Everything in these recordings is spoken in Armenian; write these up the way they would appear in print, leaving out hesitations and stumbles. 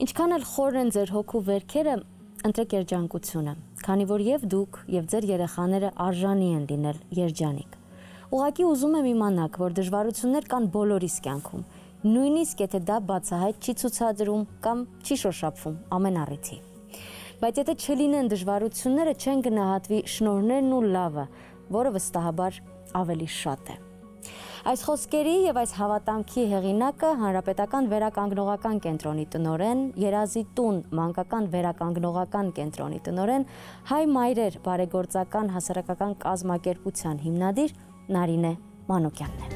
Ինչքան էլ խորն են ձեր հոգու վերքերը, ընտրեք երջանկությունը, քանի որ եւ դուք եւ ձեր երեխաները արժանի են լինել երջանիկ։ Ուղղակի ուզում եմ իմանալ, որ դժվարություններ կան բոլորիս կյանքում, նույնիսկ եթե դա բացահայտ չի ցուցադրում կամ չի շոշափվում ամեն առիթի։ Բայց եթե չլինեն դժվարությունները, չեն գնահատվի շնորհներն ու լավը, որը վստահաբար ավելի շատ է։ Այս խոսքերի եւ այս հավատամքի հեղինակը Հանրապետական վերականգնողական կենտրոնի տնօրեն, Երազի տուն մանկական վերականգնողական կենտրոնի տնօրեն, Հայ մայրեր բարեգործական հասարակական կազմակերպության հիմնադիր Նարինե Մանուկյանն է։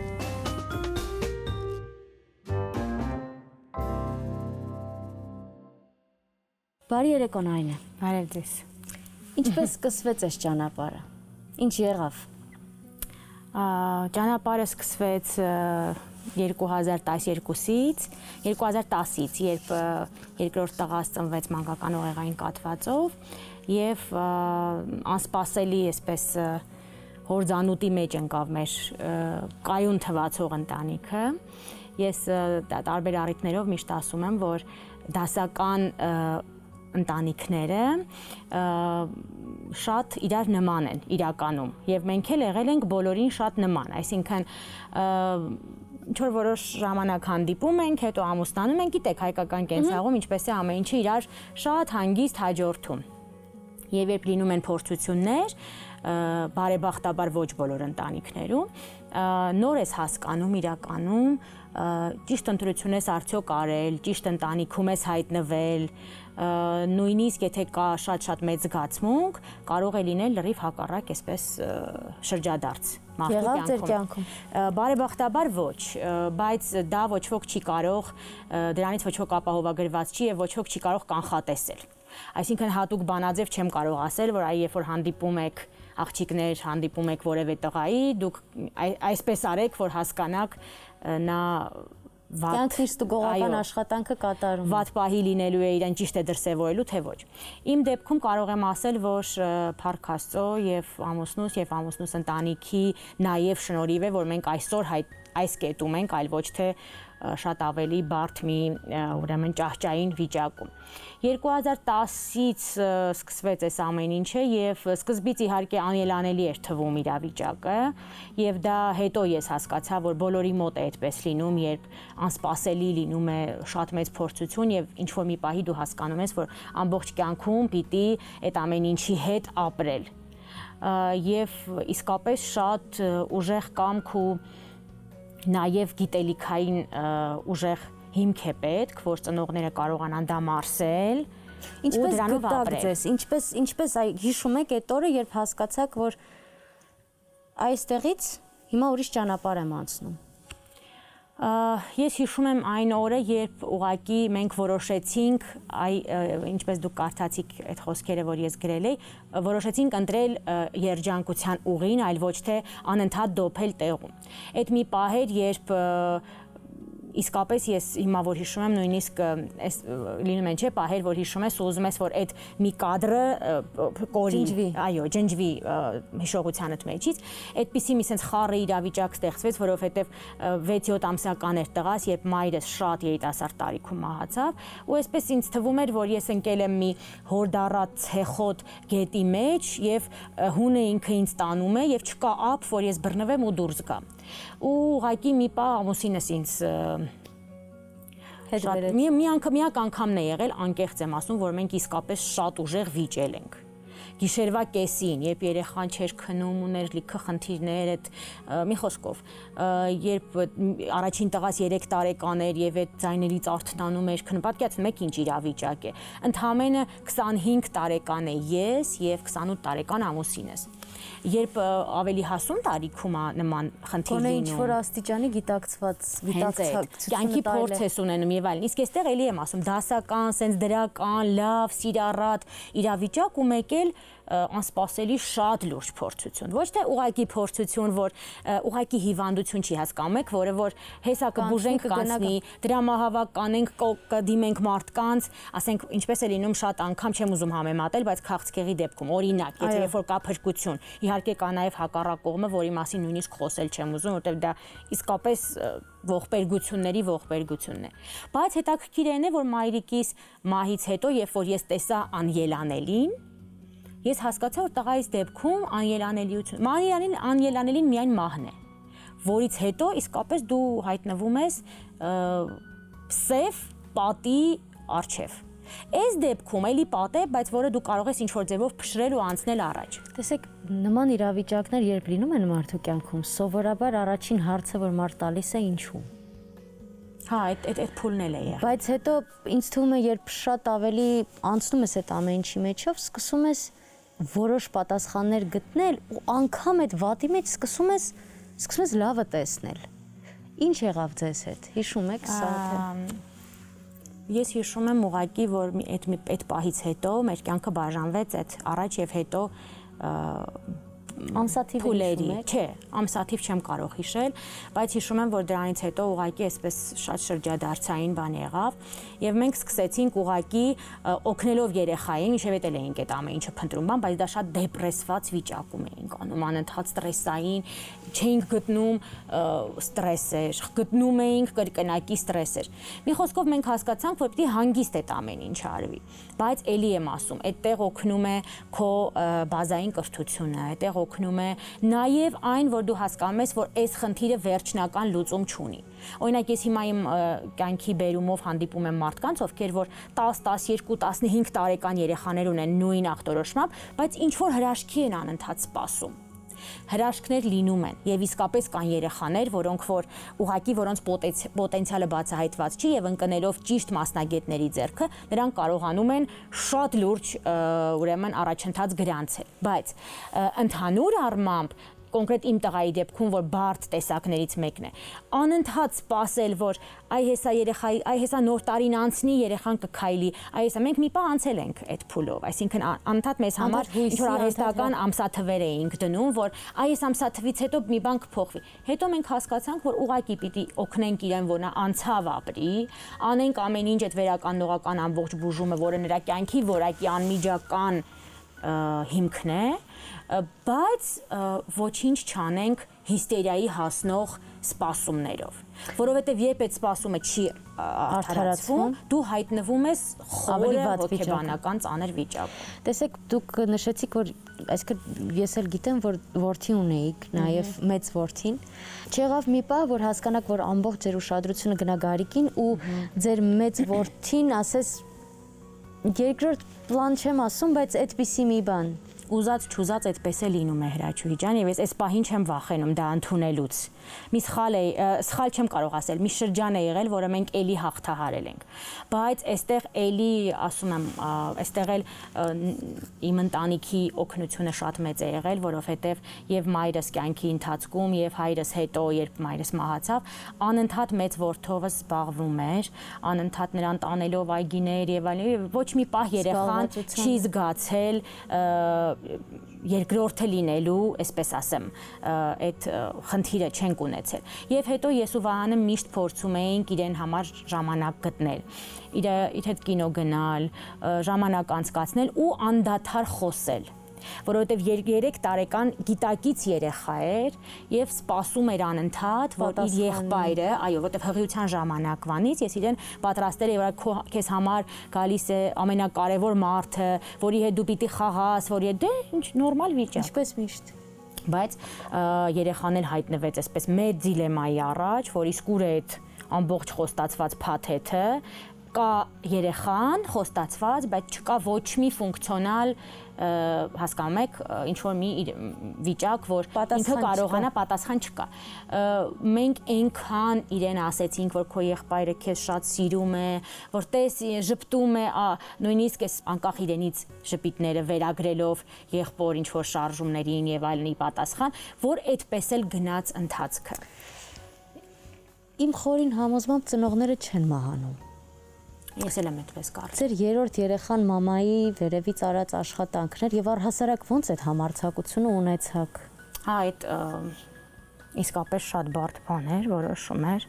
Բարի երեկո Նարինե։ Բարև ձեզ։ Ինչպես սկսվեց այս ճանապարհը։ Ինչ եղավ։ Ճանապարհը սկսվեց 2012-ից, 2010-ից, երբ երկրորդ տղաս ծնվեց մանկական ուղեղային կաթվածով եւ անսպասելի այսպես հորձանուտի մեջ ընկավ մեր կայուն թվացող ընտանիքը։ Ես տարբեր առիթներով միշտ ասում եմ, որ դասական ընտանիքները շատ իրար նման են իրականում եւ մենք էլ եղել ենք բոլորին շատ նման, այսինքն ինչ-որ որոշ ժամանակ հանդիպում ենք, հետո ամուսնանում ենք, գիտեք հայկական կենցաղում ինչպես է ամեն ինչը իրար շատ հանգիստ հաջորդում։ Եվ երբ լինում են փորձություններ, բարեբախտաբար ոչ բոլոր ընտանիքներում, նոր ես հասկանում իրականում ճիշտ ընտրություն ես արդյոք արել, ճիշտ ընտանիքում ես հայտնվել, նույնիսկ եթե կա շատ մեծ զգացմունք, կարող է լինել լրիվ հակառակ այսպես շրջադարձ մարդու կյանքում։ Բարեբախտաբար ոչ, բայց դա ոչ ոք չի կարող, դրանից ոչ ոք ապահովագրված չի եւ ոչ ոք չի կարող կանխատեսել։ Այսինքն հատուկ բանաձև չեմ կարող ասել, որ այ երբ որ հանդիպում եք աղջիկներ, հանդիպում եք որևէ տղայի, դուք այսպես արեք, որ հասկանաք նա կյանքի ստուգողական աշխատանքը կատարում։ Վատ պահի լինելու է իրեն ճիշտ է դրսևորելու, թե ոչ։ Իմ դեպքում կարող եմ ասել, որ փառք Աստծո եւ ամուսնուս ընտանիքի նաեւ շնորհիվ է, որ մենք այսօր այս կետում ենք, այլ ոչ թե շատ ավելի բարդ մի ուրեմն ճահճային վիճակում։ 2010-ից սկսվեց այս ամեն ինչը եւ սկզբից իհարկե անելանելի էր թվում իրավիճակը եւ դա հետո ես հասկացա, որ բոլորի մոտ է այդպես լինում, երբ անսպասելի լինում է շատ մեծ փորձություն եւ ինչ որ մի պահի դու հասկանում ես, որ ամբողջ կյանքում պիտի այդ ամեն ինչի հետ ապրել։ Եվ իսկապես շատ ուժեղ կամք ու նաև գիտելիքային ուժեղ հիմք է պետք, որ ծնողները կարողանան դա մարսել ու դրանով ապրել։ Ինչպես հիշում եք այդ օրը, երբ հասկացաք, որ այստեղից հիմա ուրիշ ճանապարհ եմ անցնում։ Ես հիշում եմ այն օրը, երբ ուղղակի մենք որոշեցինք, ինչպես դուք կարդացիք այդ խոսքերը, որ ես գրել էի, որոշեցինք ընտրել երջանկության ուղին, այլ ոչ թե անընդհատ դոփել տեղում։ Այդ մի պահ էր, երբ իսկապես ես հիմա որ հիշում եմ, նույնիսկ այս լինում են չէ պահեր, որ հիշում ես ու ուզում ես, որ այդ մի կադրը կորի, այո, ջնջվի հիշողությանդ մեջից, այդպիսի մի sense խառը իրավիճակ ստեղծվեց, որովհետև 6-7 ամսական էր տղաս, երբ մայրս շատ երիտասարդ տարիքում մահացավ, ու այսպես ինձ թվում էր, որ ես ընկել եմ մի հորդառատ ցեխոտ գետի մեջ եւ հունը ինքը ինձ տանում է եւ չկա ափ, որ ես բռնվեմ ու դուրս գամ։ Ու ուղղակի մի պահ ամուսինս ինձ միակ անգամն է եղել, անկեղծ եմ ասում, որ մենք իսկապես շատ ուժեղ վիճել ենք։ Գիշերվա կեսին, երբ երեխան չէր քնում, ուներ լիքը խնդիրներ, այդ մի խոսքով, երբ առաջին տղաս 3 տարեկան էր եւ այդ ձայներից արթնանում էր, պատկերացնում եք ինչ իրավիճակ է։ Ընդամենը 25 տարեկան է ես եւ 28 տարեկան ամուսինս։ Երբ ավելի հասուն տարիքում նման խնդիր լինում, ինչ որ աստիճանի գիտակցված, կյանքի փորձ ես ունենում եւ այլն։ Իսկ այստեղ էլի եմ ասում, դասական, սենց դրական, լավ, սիրառատ իրավիճակ ու մեկ էլ անսպասելի շատ լուրջ փորձություն։ Ոչ թե ուղակի փորձություն, որ ուղակի հիվանդություն չի հասկանում եք, որը որ հեսա կբուժենք կանցնի, դրամահավաք կանենք, կդիմենք մարդկանց, ասենք ինչպես է լինում շատ անգամ չեմ ուզում համեմատել, բայց քաղցկեղի դեպքում օրինակ, եթե երբ որ կա փրկություն, իհարկե կա նաև հակառակ կողմը, որի մասին նույնիսկ խոսել չեմ ուզում, որտեղ դա իսկապես ողբերգությունների ողբերգությունն է։ Բայց հետաքրքիր է որ մայրիկիս մահից հետո, երբ որ ես տեսա անելանելին, ես հասկացա, որ տղայիս դեպքում անելանելին միայն մահն է, որից հետո իսկապես դու հայտնվում ես սև պատի առջև։ Այս դեպքում էլի պատ է, բայց որը դու կարող ես ինչ-որ ձևով փշրել ու անցնել առաջ։ Տեսեք, նման իրավիճակներ երբ լինում են մարդու կյանքում, սովորաբար առաջին հարցը, որ մարդ տալիս է ինչու։ Հա, այդ փուլն էլ է եղել։ Բայց հետո ինձ թվում է, երբ շատ ավելի անցնում ես այդ ամեն ինչի մեջով, սկսում ես որոշ պատասխաններ գտնել ու անգամ այդ վատի մեջ սկսում ես լավը տեսնել։ Ինչ եղավ ձեզ հետ։ Հիշում եք սա թե։ Ես հիշում եմ ուղղակի, որ այդ պահից հետո մեր կյանքը բաժանվեց այդ առաջ եւ հետո ամսաթիվ փուլերի, չէ, ամսաթիվ չեմ կարող հիշել, բայց հիշում եմ, որ դրանից հետո ուղղակի այսպես շատ շրջադարձային բան եղավ, եւ մենք սկսեցինք ուղղակի օգնելով երեխային, ինչեւ էլ էինք այդ ամեն ինչը փնտրում, բայց դա շատ դեպրեսված վիճակում էինք անում, անընդհատ ստրեսային, չէինք գտնում ստրեսեր, գտնում էինք կրկնակի ստրեսեր։ Մի խոսքով մենք հասկացանք, որ պիտի հանգիստ այդ ամեն ինչը արվի, բայց ելի եմ ասում, այդտեղ օգնում է քո բազային կրթությունը, այդտեղ օգնում է նաև այն, որ դու հասկանում ես, որ այս խնդիրը վերջնական լուծում չունի։ Օրինակ ես հիմա իմ կյանքի բերումով հանդիպում եմ մարդկանց, ովքեր որ 10, 12, 15 տարեկան երեխաներ ունեն նույն ախտորոշմամբ, բայց ինչ որ հրաշքի են անընդհատ սպասում։ Հրաշքներ լինում են եւ իսկապես կան երեխաներ, որոնք որ ուղակի որոնց պոտենցիալը բացահայտված չի եւ ընկնելով ճիշտ մասնագետների ձեռքը, նրանք կարողանում են շատ լուրջ ուրեմն առաջընթաց գրանցել։ Բայց ընդհանուր առմամբ կոնկրետ իմ տղայի դեպքում, որ բարդ տեսակներից մեկն է, անընդհատ սпасել, որ այ հեսա երեխայի, այ հեսա նոր տարին անցնի, երեխան կքայլի, այ հեսա մենք մի պահ անցել ենք այդ փուլով, այսինքն անընդհատ մեզ համար ինչ որ արհեստական ամսաթվեր էինք դնում, որ այ այս ամսաթվից հետո մի բան կփոխվի։ Հետո մենք հասկացանք, որ ուղակի պիտի օգնենք իրեն, որ նա անցավ ապրի, անենք ամեն ինչ այդ վերականգնողական ամբողջ բուժումը, որը նրա կյանքի որակի անմիջական հիմքն է, բայց ոչինչ չանենք հիստերիայի հասնող սպասումներով, որովհետև երբ այդ սպասումը չի արդարացվում, դու հայտնվում ես խորը հոգեբանական ծանր վիճակում։ Տեսեք, դուք նշեցիք, որ այսինքն ես էլ գիտեմ, որ որդի ունեիք, նաև մեծ որդին։ Չեղավ մի պահ, որ հասկանաք, որ ամբողջ ձեր ուշադրությունը գնա Գարիկին ու ձեր մեծ որդին ասես երկրորդ պլան չեմ ասում, բայց այդպիսի մի բան։ Ուզած չուզած այդպես է լինում է Հրաչուհի ջան, եւ ես այս պահին չեմ վախենում դա ընդունելուց։ Մի սխալ չեմ կարող ասել, մի շրջան է եղել, որը մենք էլի հաղթահարել ենք։ Բայց այստեղ էլի, ասում եմ, այստեղ էլ իմ ընտանիքի օգնությունը շատ մեծ է եղել, որովհետեւ եւ մայրս կյանքի ընթացքում եւ հայրս հետո, երբ մայրս մահացավ, անընդհատ մեծ որդովս զբաղվում էր, անընդհատ նրան տանելով այգիներ եւ այլն, ոչ մի պահ երեխան չի զգացել երկրորդը լինելու, այսպես ասեմ, այդ խնդիրը չենք ունեցել։ Եվ հետո ես ու Վահանը միշտ փորձում էինք իրեն համար ժամանակ գտնել, իր հետ կինո գնալ, ժամանակ անցկացնել ու անդադար խոսել, որովհետև 3 տարեկան գիտակից երեխա էր եւ սպասում էր անընդհատ, որ իր եղբայրը, այո, որովհետև հղիության ժամանակվանից ես իրեն պատրաստել եմ, որ քեզ համար գալիս է ամենակարևոր մարդը, որի հետ դու պիտի խաղաս, որի հետ դե ինչ նորմալ վիճակ։ Ինչպես միշտ։ Բայց երեխան էլ հայտնվեց այսպես մեծ դիլեմայի առաջ, որ իսկ ուր է այդ ամբողջ խոստացված փաթեթը, կա երեխան խոստացված, բայց չկա ոչ մի ֆունկցիոնալ, հասկանում եք, ինչ որ մի վիճակ, որ ինքը կարողանա պատասխան չկա։ Մենք այնքան իրեն ասեցինք, որ քո եղբայրը քեզ շատ սիրում է, որ տես ժպտում է, նույնիսկ այս անկախ իրենից ժպիտները վերագրելով եղբոր ինչ որ շարժումներին եւ այլնի պատասխան, որ այդպես էլ գնաց ընթացքը։ Իմ խորին համոզմամբ ծնողները չեն մահանում։ Ես էլ եմ այդպես կարծում։ Ձեր երրորդ երեխան մամայի վերևից արած աշխատանքներ եւ առհասարակ ո՞նց այդ համարձակությունը ունեցաք։ Հա, այդ իսկապես շատ բարդ բան էր, որոշում էր։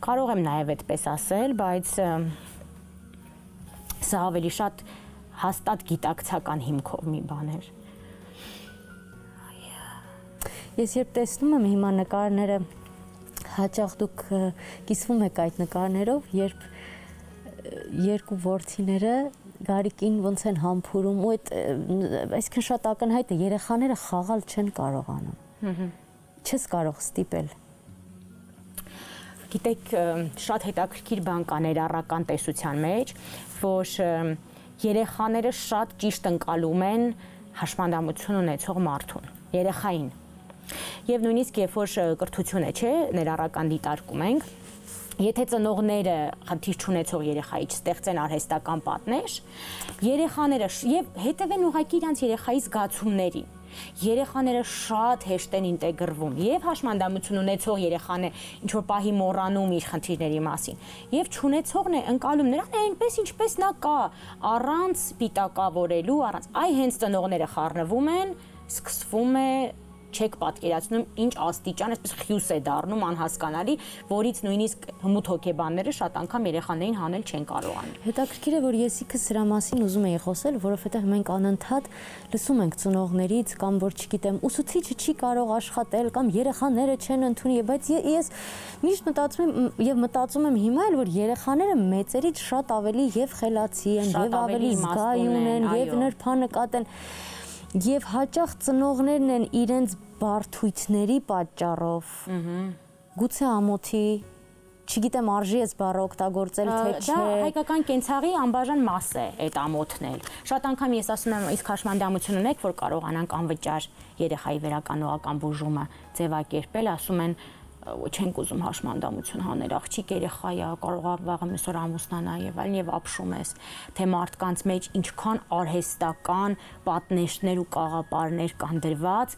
Կարող եմ նաև այդպես ասել, բայց սա ավելի շատ հաստատ գիտակցական հիմքով մի բան էր։ Ես երբ տեսնում եմ հիմա նկարները, հաճախ դուք կիսվում եք այդ նկարներով, երբ երկու որդիները Գարիկին ոնց են համբուրում ու այդ այսքան շատ ակնհայտ է, երեխաները խաղալ չեն կարողանում։ Չես կարող ստիպել։ Գիտեք, շատ հետաքրքիր բան կա ներառական տեսության մեջ, որ երեխաները շատ ճիշտ ընկալում են հաշմանդամություն ունեցող մարդուն, երեխային։ Եվ նույնիսկ երբ որ կրթություն է, չէ, ներառական դիտարկում ենք, եթե ծնողները խնդիր չունեցող երեխայի չստեղծեն արհեստական պատնեշ, երեխաները եւ հետևեն ուղղակի իրենց երեխայի զգացումներին։ Երեխաները շատ հեշտ են ինտեգրվում եւ հաշմանդամություն ունեցող երեխան է ինչ որ պահի մոռանում իր խնդիրների մասին եւ չունեցողն է ընկալում նրան այնպես ինչպես նա կա առանց պիտակավորելու, առանց այ հենց ծնողները խառնվում են, սկսվում է չեք պատկերացնում ինչ աստիճան այսպես խյուս է դառնում անհասկանալի, որից նույնիսկ հմուտ հոգեբանները շատ անգամ երեխաներին հանել չեն կարողանում։ Հետաքրքիր է, որ ես ինքս սրա մասին ուզում եի խոսել, որովհետև մենք անընդհատ լսում ենք ծնողներից կամ որ չգիտեմ, ուսուցիչը չի կարող աշխատել կամ երեխաները չեն ընդունի, բայց ես միշտ մտածում եմ հիմա էլ, որ երեխաները մեծերից շատ ավելի եւ խելացի են, եւ ավելի զգայուն են, եւ նրբանկատ են։ Եվ հաճախ ծնողներն են իրենց բարդույթների պատճառով, գուցե ամոթի, չգիտեմ արժի ես բառը օգտագործել թե չէ։ Դա հայկական կենցաղի անբաժան մաս է այդ ամոթն էլ։ Շատ անգամ ես ասում եմ, իսկ հաշմանդամություն ունեք, որ կարողանանք անվճար երեխայի վերականգնողական բուժումը ձևակերպել, ասում են չենք ուզում հաշմանդամություն հանել, աղջիկ երեխա է, կարող է վաղը մեսօր ամուսնանա եւ այլն եւ ապշում ես, թե մարդկանց մեջ ինչքան արհեստական պատնեշներ ու կաղապարներ կան դրված,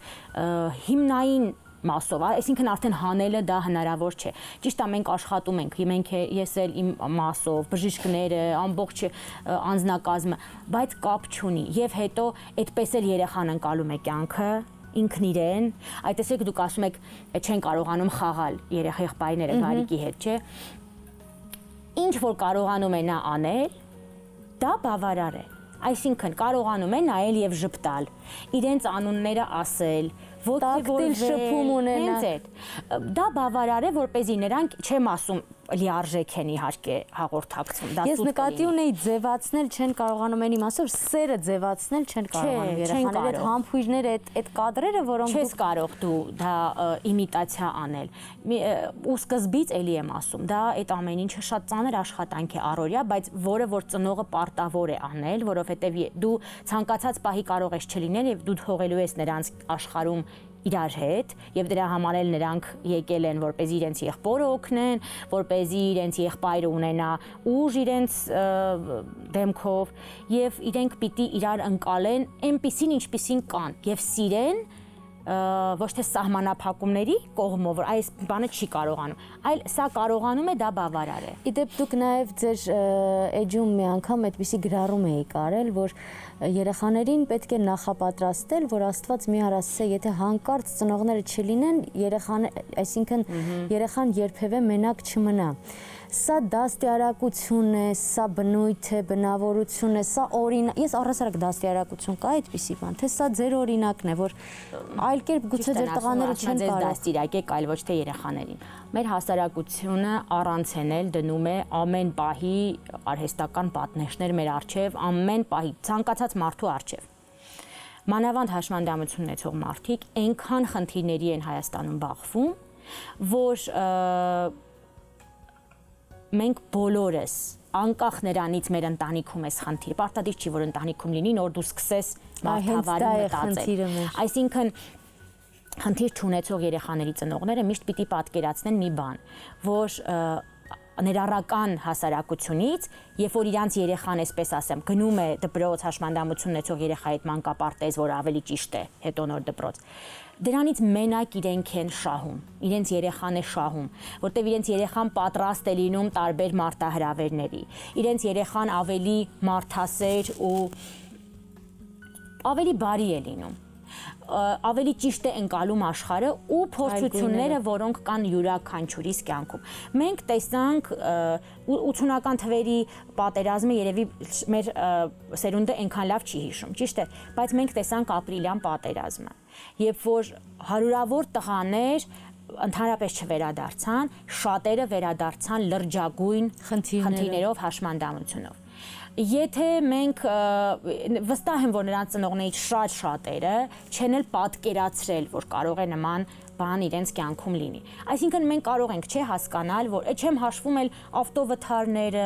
հիմնային մասով, այսինքն արդեն հանելը դա հնարավոր չէ։ Ճիշտ է, մենք աշխատում ենք, ես էլ իմ մասով, բժիշկները, ամբողջ անձնակազմը, բայց կապ չունի եւ հետո այդպես էլ երեխան ընկալում է կյանքը ինքն իրեն, այդ տեսեք դուք ասում եք չեն կարողանում խաղալ եղբայրները Գարիկի հետ, չէ։ Ինչ որ կարողանում է նա անել, դա բավարար է։ Այսինքն կարողանում է նայել եւ ժպտալ, իրենց անունները ասել, ոտքել շփում ունենալ։ Դա բավարար է, որպեսզի նրանք չեմ ասում լիարժեք են իհարկե հաղորդակցում, դա ես նկատի ունեի ձևացնել չեն կարողանում են իմաստով սերը ձևացնել չեն կարողանում երեխաները այդ համբույրները այդ կադրերը որոնք չես կարող դու դա իմիտացիա անել ու սկզբից էլի եմ ասում դա այդ ամեն ինչը շատ ծանր աշխատանք է առօրյա բայց որը որ ծնողը պարտավոր է անել որովհետև դու ցանկացած պահի կարող ես չլինել եւ դու թողելու ես նրանց աշխարհում իրար հետ եւ դրա համար էլ նրանք եկել են որպեսզի իրենց եղբորը օգնեն, որպեսզի իրենց եղբայրը ունենա ուժ իրենց դեմքով եւ իրենք պիտի իրար ընկալեն այնպիսին ինչպիսին կան եւ սիրեն ոչ թե սահմանափակումների կողմով, որ այս բանը չի կարողանում, այլ սա կարողանում է, դա բավարար է։ Իդեպ դուք նաև ձեր էջում մի անգամ այդպիսի գրառում էիք արել, որ երեխաներին պետք է նախապատրաստել, որ Աստված մի առ ասե, եթե հանկարծ ծնողները չլինեն, այսինքն երեխան երբևէ մենակ չմնա։ Սա դաստիարակություն է, սա բնույթ է, բնավորություն է, սա օրինակ, ես առհասարակ դաստիարակություն կա այդպիսի բան, թե սա ձեր օրինակն է, որ այլ կերպ գուցե ձեր տղաները չեն կարող դաստիարակեք, այլ ոչ թե երեխաներին։ Մեր հասարակությունը առանցեն էլ դնում է ամեն պահի արհեստական պատնեշներ մեր առջև, ամեն պահի ցանկացած մարդու առջև։ Մանավանդ հաշմանդամություն ունեցող մարդիկ այնքան խնդիրների են Հայաստանում բախվում, որ մենք բոլորս անկախ նրանից մեր ընտանիքում էս խնդիր, պարտադիր չի որ ընտանիքում լինի, նոր դու սկսես մարդավարի մտածել։ Այսինքն խնդիր չունեցող երեխաների ծնողները միշտ պիտի պատկերացնեն մի բան, որ ներառական հասարակությունից, երբ որ իրանց երեխան, այսպես ասեմ, գնում է դպրոց հաշմանդամություն ունեցող երեխայի հետ մանկապարտեզ, որ ավելի ճիշտ է, հետո նոր դպրոց, դրանից մենակ իրենք են շահում, իրենց երեխան է շահում, որտեղ իրենց երեխան պատրաստ է լինում տարբեր մարտահրավերների, իրենց երեխան ավելի մարդասեր ու ավելի բարի է լինում, ավելի ճիշտ է ընկալում աշխարհը ու փորձությունները, որոնք կան յուրաքանչյուրիս կյանքում։ Մենք տեսանք 80-ական թվերի պատերազմը երևի մեր սերունդը այնքան լավ չի հիշում, ճիշտ է, բայց մենք տեսանք ապրիլյան պատերազմը, երբ որ հարյուրավոր տղաներ ընդհանրապես չվերադարձան, շատերը վերադարձան լրջագույն խնդիրներով, հաշմանդամությունով։ Եթե մենք վստահ եմ, որ նրանց ծնողներից շատերը չեն էլ պատկերացրել, որ կարող է նման բան իրենց կյանքում լինի։ Այսինքն մենք կարող ենք հասկանալ, որ չեմ հաշվում էլ ավտովթարները,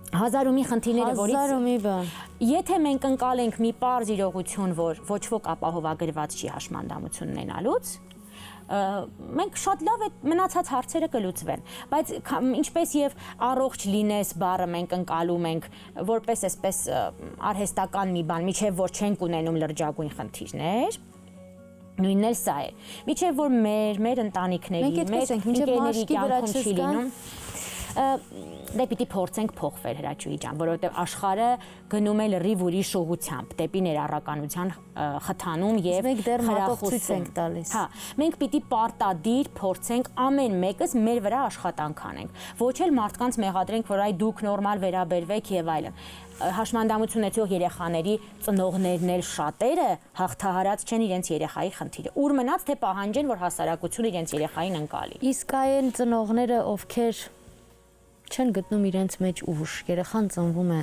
հազար ու մի խնդիրները, որից եթե մենք ընկալենք մի պարզ իրողություն, որ ոչ ոք ապահովագրված չի հաշմանդամություն ունենալուց, մենք շատ լավ է մնացած հարցերը կլուծվեն, բայց ինչպես եւ առողջ լինես բառը մենք ընկալում ենք որպես այսպես արհեստական մի բան, միջև որ չենք ունենում լրջագույն խնդիրներ, նույնն էլ սա է, միջև որ մեր ընտանիքների, մեր ընկերների կյանքում չի լինում, դե պիտի փորձենք փոխվել Հրաչուհի ջան, որովհետև աշխարհը գնում է լրիվ ուրիշ ուղղությամբ, դեպի ներառականության խթանում եւ մենք դեռ մատուցույց ենք տալիս։ Հա, մենք պիտի պարտադիր փորձենք ամեն մեկս մեր վրա աշխատանք անենք, ոչ էլ մարդկանց մեղադրենք, որ այ դուք նորմալ վերաբերվեք եւ այլն։ Հաշմանդամություն ունեցող երեխաների ծնողներն էլ շատերը հաղթահարած չեն իրենց երեխայի խնդիրը։ Ուր մնաց թե պահանջեն, որ հասարակությունը իրենց երեխային ընկալի։ Իսկ այն ծնողները, ովքեր չեն գտնում իրենց մեջ ուժ, երեխան ծնվում է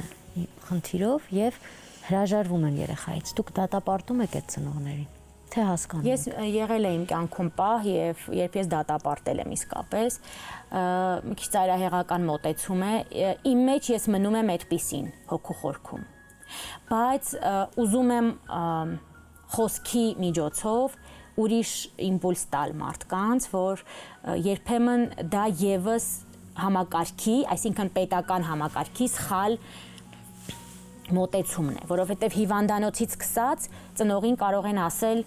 խնդիրով եւ հրաժարվում են երեխայից։ Դուք դատապարտում եք այդ ծնողներին, թե հասկանում եք։ Ես եղել եմ կյանքում պահ եւ երբ ես դատապարտել եմ իսկապես, մի քիչ ծայրահեղական մոտեցում է, իմ մեջ ես մնում եմ այդպիսին հոգու խորքում։ Բայց ուզում եմ խոսքի միջոցով ուրիշ իմպուլս տալ մարդկանց, որ երբեմն դա եւս համակարգի, այսինքն պետական համակարգի սխալ մոտեցումն է, որովհետև հիվանդանոցից սկսած ծնողին կարող են ասել,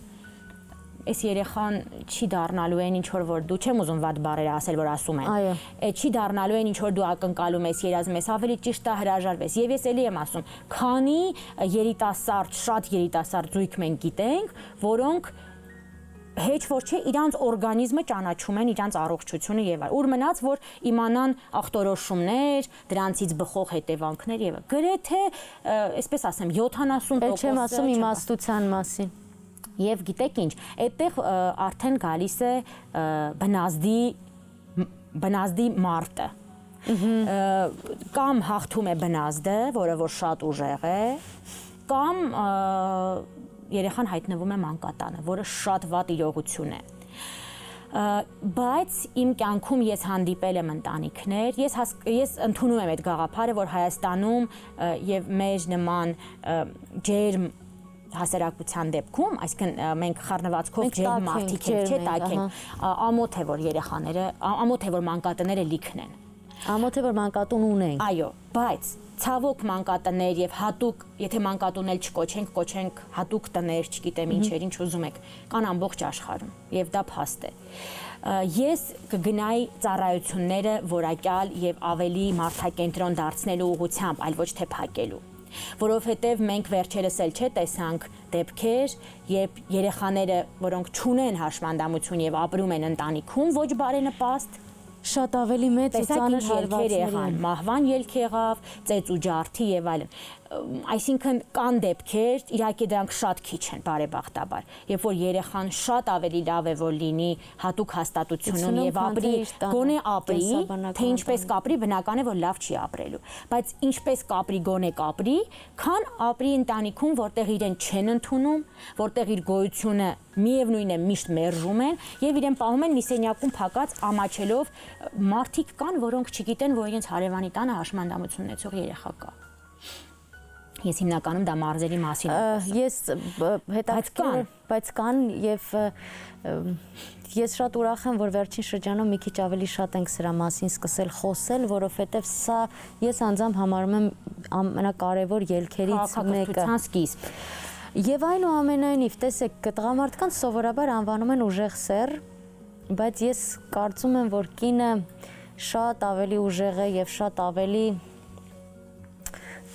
այս երեխան չի դառնալու են ինչ որ դու չեմ ուզում վատ բառեր ասել, որ ասում են։ Չի դառնալու են ինչ որ դու ակնկալում ես, երազում ես, ավելի ճիշտ է հրաժարվես։ Եվ ես էլի եմ ասում, քանի երիտասարդ, շատ երիտասարդ զույգ մենք գիտենք, որոնք հեչ որ չէ իրանց օրգանիզմը ճանաչում են իրանց առողջությունը եւ այլ։ Ուր մնաց որ իմանան ախտորոշումներ, դրանցից բխող հետևանքներ եւ գրեթե, այսպես ասեմ, 70%։ Չեմ ասում իմաստության մասին։ Եվ գիտեք ինչ, այդտեղ արդեն գալիս է բնազդի մարտը։ Կամ հաղթում է բնազդը, որը որ շատ ուժեղ է, կամ երեխան հայտնվում է մանկատանը, որը շատ վատ իրողություն է։ Բայց իմ կյանքում ես հանդիպել եմ ընտանիքներ, ես ընդունում եմ այդ գաղափարը, որ Հայաստանում եւ մեր նման ջերմ հասարակության դեպքում, այսինքն մենք խառնվածքով ջերմ մարդիկ ենք, չէ, տաք ենք, ամոթ է որ երեխաները, ամոթ է որ մանկատները լիքն են։ Ամոթ է որ մանկատուն ունենք։ Այո, բայց ցավոք մանկատներ եւ հատուկ, եթե մանկատուն էլ չկոչենք, կոչենք հատուկ տներ, չգիտեմ ինչեր, ինչ ուզում եք, կան ամբողջ աշխարհում եւ դա փաստ է։ Ես կգնայի ծառայությունները որակյալ եւ ավելի մարդակենտրոն դարձնելու ուղղությամբ, այլ ոչ թե փակելու։ Որովհետև մենք վերջերս էլ տեսանք դեպքեր, երբ երեխաները, որոնք չունեն հաշմանդամություն եւ ապրում են ընտանիքում ոչ բարենպաստ, շատ ավելի մեծ ու ծանր հարվածներ եղան, մահվան ելք եղավ, ծեծ ու ջարդի եւ այլն։ Այսինքն կան դեպքեր, իհարկե դրանք շատ քիչ են բարեբախտաբար, երբ որ երեխան շատ ավելի լավ է որ լինի հատուկ հաստատությունում եւ ապրի, գոնե ապրի, թե ինչպես կապրի, բնական է որ լավ չի ապրելու, բայց ինչպես կապրի, գոնե կապրի, քան ապրի ընտանիքում, որտեղ իրեն չեն ընդունում, որտեղ իր գոյությունը միևնույն է միշտ մերժում են եւ իրեն պահում են մի սենյակում փակած ամաչելով մարդիկ կան, որոնք չգիտեն, որ իրենց հարևանի տանը հաշմանդամություն ունեցող երեխա կա։ Ես հիմնականում դա մարզերի մասին եմ։ Ես հետաքրքիր, բայց կան եւ ես շատ ուրախ եմ, որ վերջին շրջանում մի քիչ ավելի շատ ենք սրա մասին սկսել խոսել, որովհետեւ սա ես անձամբ համարում եմ ամենակարևոր ելքերից մեկը։ Սկիզբ։ Եվ այնուամենայնիվ, տեսեք, տղամարդկանց սովորաբար անվանում են ուժեղ սեռ, բայց ես կարծում եմ, որ կինը շատ ավելի ուժեղ է եւ շատ ավելի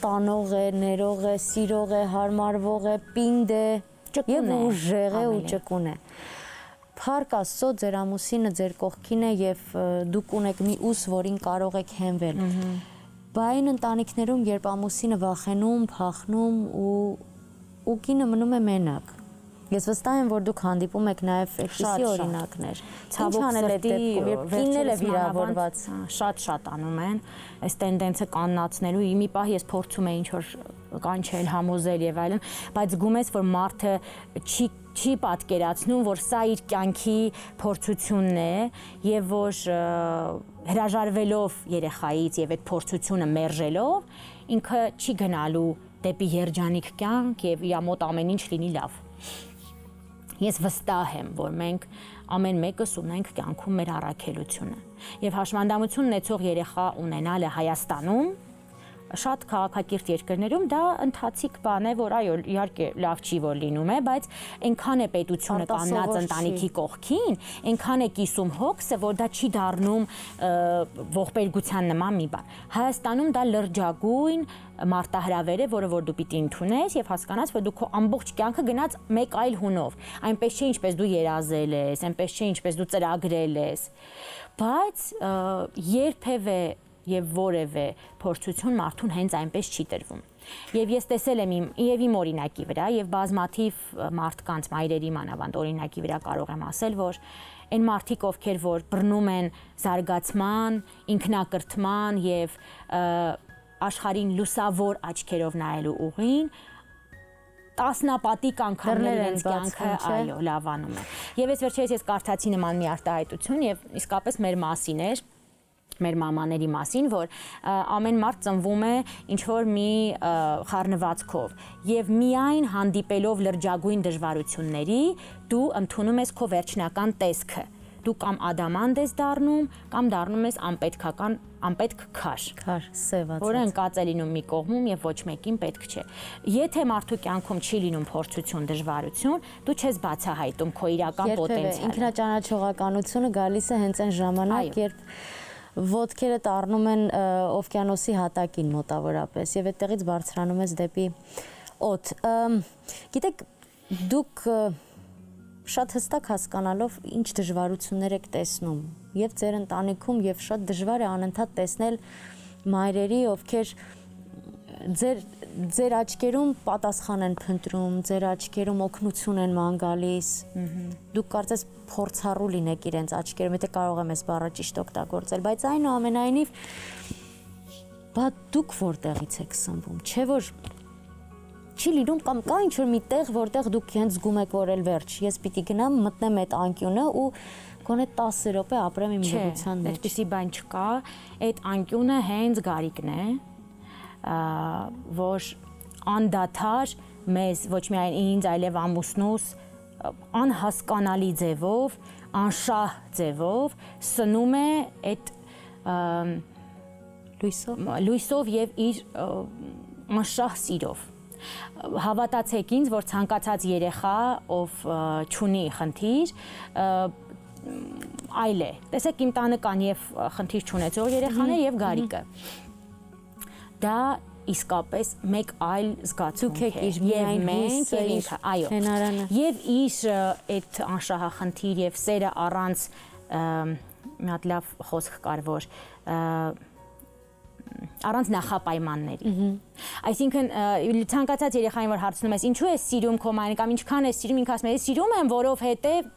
տանող է, ներող է, սիրող է, հարմարվող է, պինդ է եւ ուժեղ է ու ճկուն է։ Փառք Աստծո, ձեր ամուսինը ձեր կողքին է եւ դուք ունեք մի ուս, որին կարող եք հենվել։ Բայց ընտանիքներում, երբ ամուսինը վախենում, փախնում ու կինը մնում է մենակ։ Ես վստահ եմ, որ դուք հանդիպում եք նաև այդպիսի օրինակներ։ Ինչ անել է դեպքում, երբ կինն է վիրավորված, շատ անում են այս տենդենսը կաննացնելու։ Մի պահ ես փորձում եմ ինչ-որ կանչել, համոզել եւ այլն, բայց գումես, որ մարդը չի պատկերացնում, որ սա իր կյանքի փորձությունն է եւ որ հրաժարվելով երեխայից եւ այդ փորձությունը մերժելով, ինքը չի գնալու դեպի երջանիկ կյանք եւ իր մոտ ամեն ինչ լինի լավ։ Ես վստահ եմ, որ մենք ամեն մեկս ունենք կյանքում մեր առաքելությունը եւ հաշմանդամություն ունեցող երեխա ունենալը Հայաստանում շատ քաղաքակիրթ երկրներում դա ընթացիկ բան է, որ այո, իհարկե լավ չի որ լինում է, բայց այնքան է պետությունը կանած ընտանիքի կողքին, այնքան է կիսում հոգսը, որ դա չի դառնում ողբերգության նման մի բան։ Հայաստանում դա լրջագույն մարտահրավեր է, որը որ դու պիտի ընդունես եւ հասկանաս, որ դու քո ամբողջ կյանքը գնաց մեկ այլ հունով։ Այնպես չէ, ինչպես դու երազել ես, այնպես չէ, ինչպես դու ծրագրել ես։ Բայց երբևէ եւ որևէ փորձություն մարդուն հենց այնպես չի տրվում։ Եվ ես տեսել եմ իմ օրինակի վրա եւ բազմաթիվ մարդկանց մայրերի մանավանդ օրինակի վրա կարող եմ ասել, որ այն մարդիկ, ովքեր որ բռնում են զարգացման, ինքնակրթման եւ աշխարհին լուսավոր աչքերով նայելու ուղին, տասնապատիկ անգամներ իրենց կյանքը այո լավանում է։ Եվ ես վերջերս կարդացի նման մի արտահայտություն եւ իսկապես մեր մասին էր, մեր մամաների մասին, որ ամեն մարդ ծնվում է ինչ-որ մի խառնվածքով եւ միայն հանդիպելով լրջագույն դժվարությունների դու ընդունում ես քո վերջնական տեսքը։ Դու կամ ադամանդ ես դառնում, կամ դառնում ես անպետք քար, սևացած, որը ընկած է լինում մի կողմում եւ ոչ մեկին պետք չէ։ Եթե մարդու կյանքում չի լինում փորձություն, դժվարություն, դու չես բացահայտում քո իրական պոտենցիալը։ Ինքնաճանաչողականությունը գալիս է հենց այն ժամանակ, երբ ոտքերդ առնում են օվկիանոսի հատակին մոտավորապես եւ այդտեղից բարձրանում ես դեպի օդ։ Գիտեք, դուք շատ հստակ հասկանալով ինչ դժվարություններ եք տեսնում եւ ձեր ընտանիքում եւ շատ դժվար է անընդհատ տեսնել մայրերի, ովքեր ձեր աչքերում պատասխան են փնտրում, ձեր աչքերում օգնություն են ման գալիս։ Դուք կարծես փորձառու լինեք իրենց աչքերում, եթե կարող եմ այս բառը ճիշտ օգտագործել, բայց այնուամենայնիվ բա դուք որտեղից եք սնվում, չէ՞ որ չի լինում կամ կա ինչ-որ մի տեղ, որտեղ դուք հենց զգում եք, որ էլ վերջ, ես պիտի գնամ, մտնեմ այդ անկյունը ու գոնե 10 րոպե ապրեմ իմ լուծության մեջ։ Այդպիսի բան չկա, այդ անկյունը հենց Գարիկն է, որ անդադար մեզ ոչ միայն ինձ, այլև ամուսնուս անհասկանալի ձևով, անշահ ձևով սնում է այդ լույսով եւ իր անշահ սիրով։ Հավատացեք ինձ, որ ցանկացած երեխա, ով չունի խնդիր, այլ է։ Տեսեք, իմ տանը կան եւ խնդիր չունեցող երեխաներ եւ Գարիկը։ Դա իսկապես մեկ այլ զգացմունք է եւ մենք եւ ինքը, այո։ Եվ իր այդ անշահախնդիր եւ սերը առանց մի հատ լավ խոսք կար, որ առանց նախապայմանների։ Այսինքն ցանկացած երեխային որ հարցնում ես ինչու ես սիրում քո մայրին կամ ինչքան ես սիրում, ինքը ասում է սիրում եմ, որովհետեւ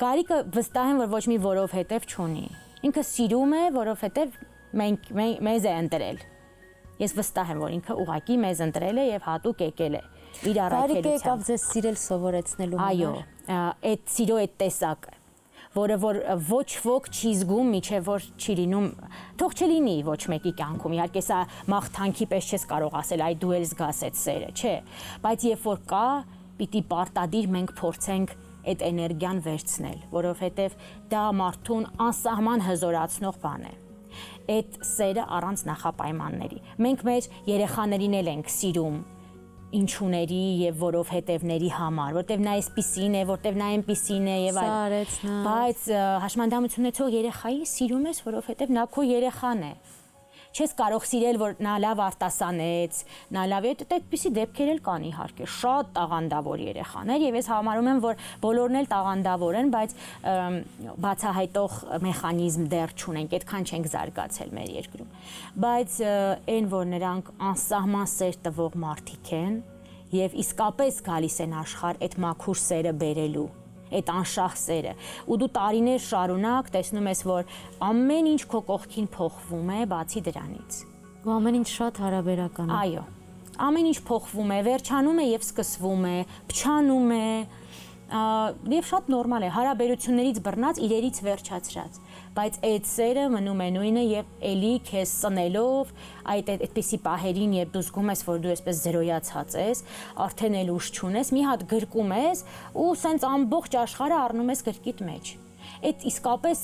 Գարիկը վստահ եմ որ ոչ մի որովհետեւ չունի։ Ինքը սիրում է, որովհետեւ մեզ է ընտրել։ Ես վստահ եմ որ ինքը ուղակի մեզ ընտրել է եւ հատուկ եկել է իր առաքելությամբ։ Գարիկը եկավ ձեզ սիրել սովորեցնելու համար։ Այո, այդ սիրո այդ տեսակը, որը որ ոչ ոք չի զգում, միջև որ չի լինում, թող չլինի ոչ մեկի կյանքում։ Իհարկե սա մաղթանքի պես չես կարող ասել, այ դու էլ զգաս այդ սերը, չէ, բայց երբ որ կա, պիտի պարտադիր մենք փորձենք այդ էներգիան վերցնել, որովհետև դա մարդուն անսահման հզորացնող բան է։ Այդ սերը առանց նախապայմանների։ Մենք մեր երեխաներին էլ ենք սիրում ինչուների եւ որովհետեւների համար, որտեվ նա էսպիսին է, որտեվ նա այնպիսին է եւ այլն։ Բայց հաշմանդամություն ունեցող երեխայի սիրում ես, որովհետեւ նա քո երեխան է։ Չես կարող սիրել, որ նա լավ արտասանեց, նա լավ է, այդպիսի դեպքեր էլ կան իհարկե, շատ տաղանդավոր երեխաներ եւ ես համարում եմ, որ բոլորն էլ տաղանդավոր են, բայց բացահայտող մեխանիզմ դեռ չունենք, այդքան չենք զարգացել մեր երկրում։ Բայց այն, որ նրանք անսահման սեր տվող մարդիկ են եւ իսկապես գալիս են աշխարհ այդ մաքուր սերը բերելու, այդ անշահ սերը, ու դու տարիներ շարունակ տեսնում ես, որ ամեն ինչ քո կողքին փոխվում է, բացի դրանից։ Ու ամեն ինչ շատ հարաբերական է։ Այո, ամեն ինչ փոխվում է, վերջանում է եւ սկսվում է, փչանում է, եւ շատ նորմալ է, հարաբերություններից բռնած, իրերից վերջացրած, բայց այդ սերը մնում է նույնը եւ էլի քեզ սնելով այդպիսի պահերին, երբ դու զգում ես, որ դու այսպես զրոյացած ես, արդեն էլ ուժ չունես, մի հատ գրկում ես ու սենց ամբողջ աշխարհը առնում ես գրկիդ մեջ։ Այդ իսկապես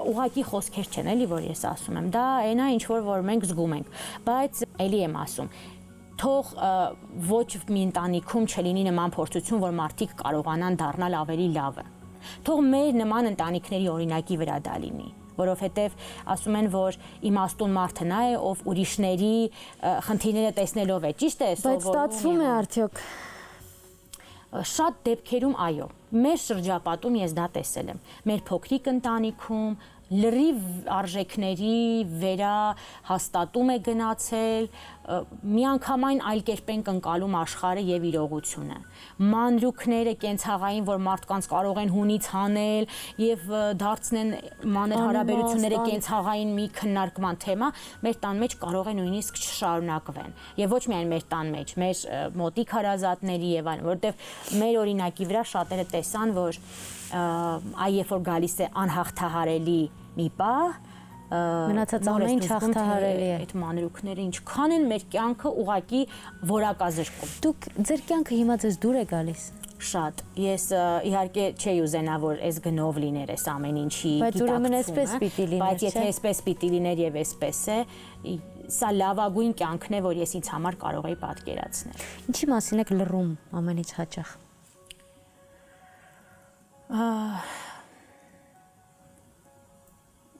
ուղղակի խոսքեր չեն, էլի որ ես ասում եմ, դա այնա ինչ որ մենք զգում ենք, բայց էլի եմ ասում, թող ոչ մի ընտանիքում չլինի նման փորձություն, որ մարդիկ կարողանան դառնալ ավելի լավը։ Թող մեր նման ընտանիքների օրինակի վրա դա լինի, որովհետև ասում են, որ իմաստուն մարդը նա է, ով ուրիշների խնդիրները տեսնելով է, ճիշտ է, բայց ստացվում է արդյոք։ Շատ դեպքերում այո, մեր շրջապատում ես դա տեսել եմ, մեր փոքրիկ ընտանիքում լրիվ արժեքների վերահաստատում է գնացել, միանգամայն այլ կերպ ենք ընկալում աշխարհը եւ իրողությունը։ Մանրուքները կենցաղային, որ մարդկանց կարող են հունից հանել եւ դարձնեն մանր հարաբերությունները կենցաղային մի քննարկման թեմա, մեր տան մեջ կարող է նույնիսկ չշարունակվեն։ Եվ ոչ միայն մեր տան մեջ, մեր մոտիկ հարազատների եւ այլն, որովհետեւ մեր օրինակի վրա շատերը տեսան, որ երբ որ գալիս է անհաղթահարելի մի պահ, մնացած ամեն ինչ հաղթահարելի է։ Այդ մանրուքները ինչքան են մեր կյանքը ուղակի որակազրկում։ Դուք ձեր կյանքը հիմա ձեզ դուր է գալիս։ Շատ։ Ես իհարկե չէի ուզենա, որ այս գնով լիներ այս ամեն ինչի գիտակցումը։ Բայց ուրեմն այսպես պիտի լիներ, բայց եթե այսպես պիտի լիներ եւ այսպես է, սա լավագույն կյանքն է, որ ես ինձ համար կարող էի պատկերացնել։ Ինչի մասին եք լռում ամենից հաճախ։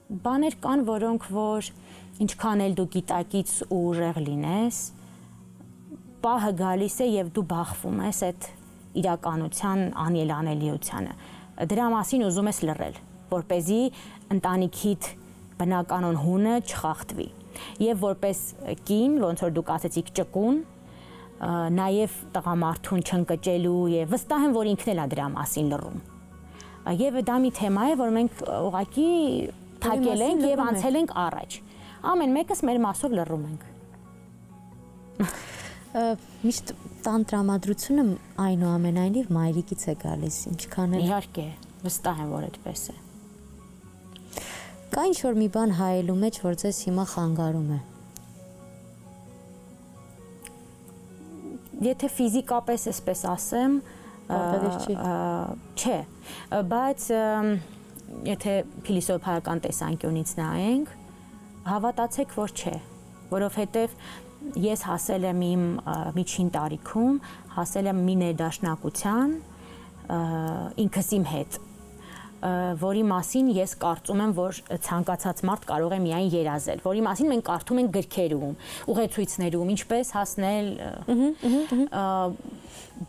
Բաներ կան, որոնք որ ինչքան էլ դու գիտակից ու ուժեղ լինես, պահը գալիս է եւ դու բախվում ես այդ իրականության անելանելիությանը։ Դրա մասին ուզում ես լռել, որպեսզի ընտանիքիդ բնականon հունը չխախտվի։ Եվ որպես կին, ոնց որ դուք ասեցիք, ճկուն, նաեւ տղամարդուն չընկճելու եւ վստահ եմ, որ ինքն էլ է դրա մասին լռում։ Եվ դա մի թեմա է, որ մենք ուղղակի թակել ենք եւ անցել ենք առաջ։ Ամեն մեկս մեր մասով լռում ենք։ Միշտ տան տրամադրությունը այնուամենայնիվ մայրիկից է գալիս, ինչքան էլ իհարկե, վստահ եմ, որ այդպես է։ Կա ինչ-որ մի բան հայելու մեջ, որ ձեզ հիմա խանգարում է։ Եթե ֆիզիկապես այսպես ասեմ, չէ, բայց եթե փիլիսոփայական տեսանկյունից նայենք, հավատացեք, որ չէ, որովհետև ես հասել եմ իմ միջին տարիքում, հասել եմ մի ներդաշնակության ինքս իմ հետ, որի մասին ես կարծում եմ, որ ցանկացած մարդ կարող է միայն երազել, որի մասին մենք կարդում ենք գրքերում, ուղեցույցներում, ինչպես հասնել,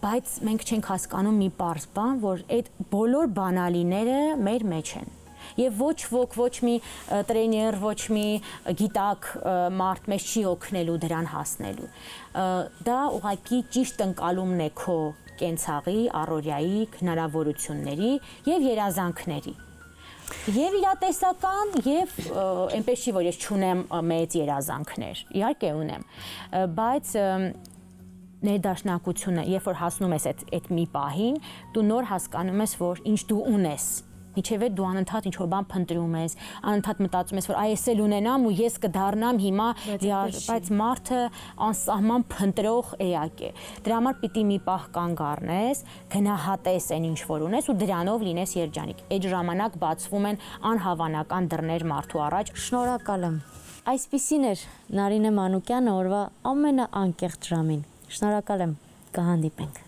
բայց մենք չենք հասկանում մի պարզ բան, որ այդ բոլոր բանալիները մեր մեջ են։ Եվ ոչ ոք, ոչ մի տրեյներ, ոչ մի գիտակ մարդ մեզ չի օգնելու դրան հասնելու։ Դա ուղղակի ճիշտ ընկալումն է քո կենցաղի, առօրյայի, հնարավորությունների եւ երազանքների։ Եվ իրատեսական, եւ այնպես չի, որ ես չունեմ մեծ երազանքներ։ Իհարկե ունեմ, բայց ներդաշնակությունը, երբ որ հասնում ես այդ մի պահին, դու նոր հասկանում ես, որ ինչ դու ունես միջև դու անընդհատ ինչ որ բան փնտրում ես, անընդհատ մտածում ես, որ այս էլ ունենամ ու ես կդառնամ հիմա, բայց մարդը անսահման փնտրող էակ է։ Դրա համար պիտի մի պահ կանգ առնես, գնահատես այն ինչ որ ունես ու դրանով լինես երջանիկ։ Այդ ժամանակ բացվում են անհավանական դռներ մարդու առաջ։ Շնորհակալ եմ։ Այսպիսին էր Նարինե Մանուկյանը օրվա ամենաանկեղծ ժամին։ Շնորհակալ եմ, կհանդիպենք։